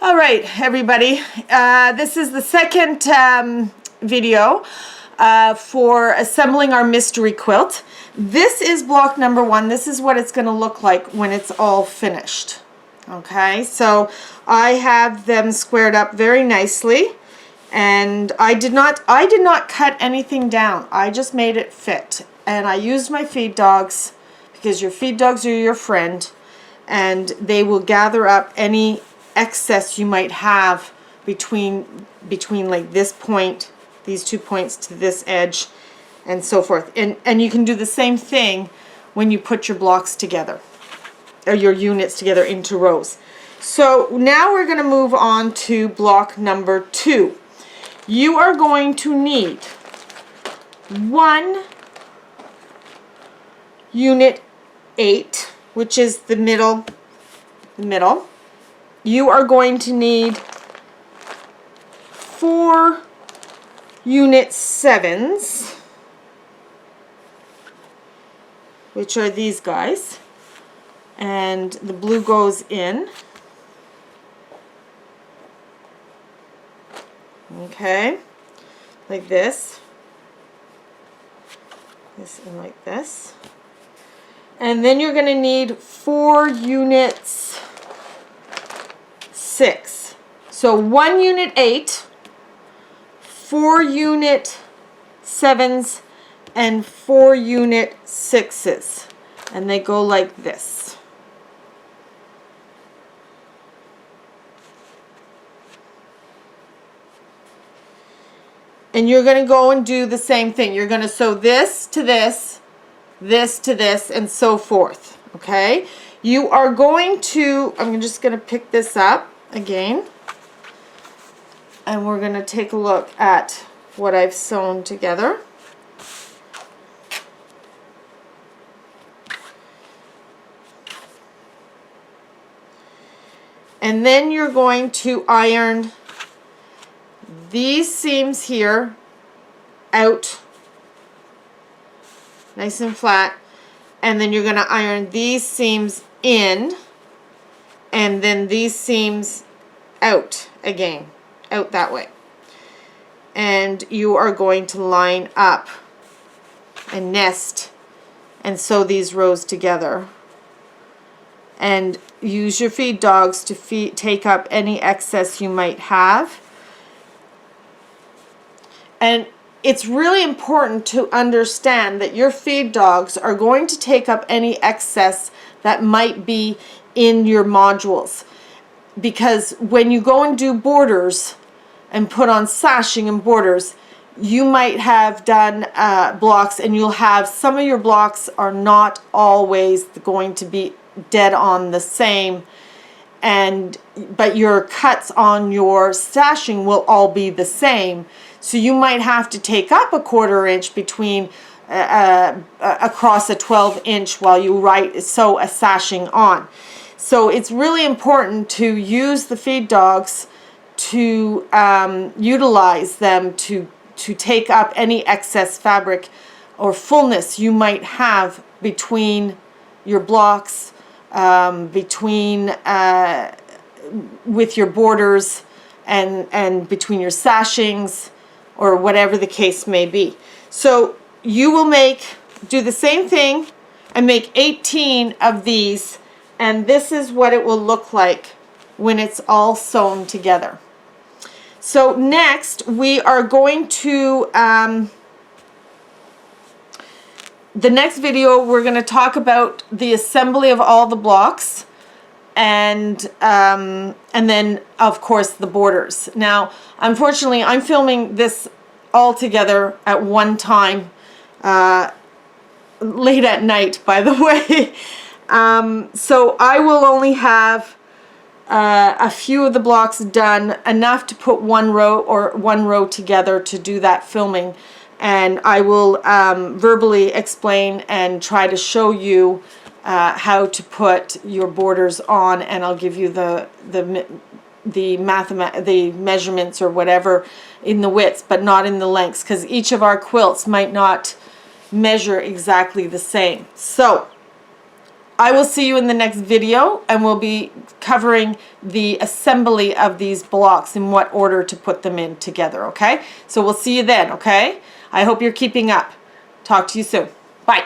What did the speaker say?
All right, everybody. This is the second video for assembling our mystery quilt. This is block number 1. This is what it's going to look like when it's all finished. Okay, so I have them squared up very nicely, and I did not cut anything down. I just made it fit, and I used my feed dogs because your feed dogs are your friend, and they will gather up any excess you might have between like this point, these 2 points to this edge, and so forth. And you can do the same thing when you put your blocks together, or your units together into rows. So now we're going to move on to block number 2. You are going to need 1 unit 8, which is the middle. You are going to need 4 unit 7s, which are these guys, and the blue goes in. Okay, like this and like this. And then you're going to need 4 units 6. So 1 unit 8, 4 unit 7s, and 4 unit 6s. And they go like this. And you're going to go and do the same thing. You're going to sew this to this, this to this, and so forth. Okay? You are going to, I'm just going to pick this up again, and we're going to take a look at what I've sewn together. And then you're going to iron these seams here out nice and flat, and then you're going to iron these seams in, and then these seams out again, out that way. And you are going to line up and nest and sew these rows together, and use your feed dogs to take up any excess you might have. And it's really important to understand that your feed dogs are going to take up any excess that might be in your modules, because when you go and do borders and put on sashing and borders, you might have done blocks, and you'll have some of your blocks are not always going to be dead on the same, but your cuts on your sashing will all be the same. So you might have to take up a 1/4 inch between across a 12-inch while you sew a sashing on. So it's really important to use the feed dogs to utilize them to take up any excess fabric or fullness you might have between your blocks, with your borders, and between your sashings, or whatever the case may be. So you will do the same thing and make 18 of these, and this is what it will look like when it's all sewn together. So next we are going to, the next video we're going to talk about the assembly of all the blocks, and then of course the borders. Now unfortunately I'm filming this all together at one time, late at night, by the way. So I will only have a few of the blocks done, enough to put one row together to do that filming, and I will verbally explain and try to show you how to put your borders on, and I'll give you the measurements or whatever in the widths, but not in the lengths, because each of our quilts might not measure exactly the same. So I will see you in the next video, and we'll be covering the assembly of these blocks and what order to put them in together, okay? So we'll see you then, okay? I hope you're keeping up. Talk to you soon. Bye.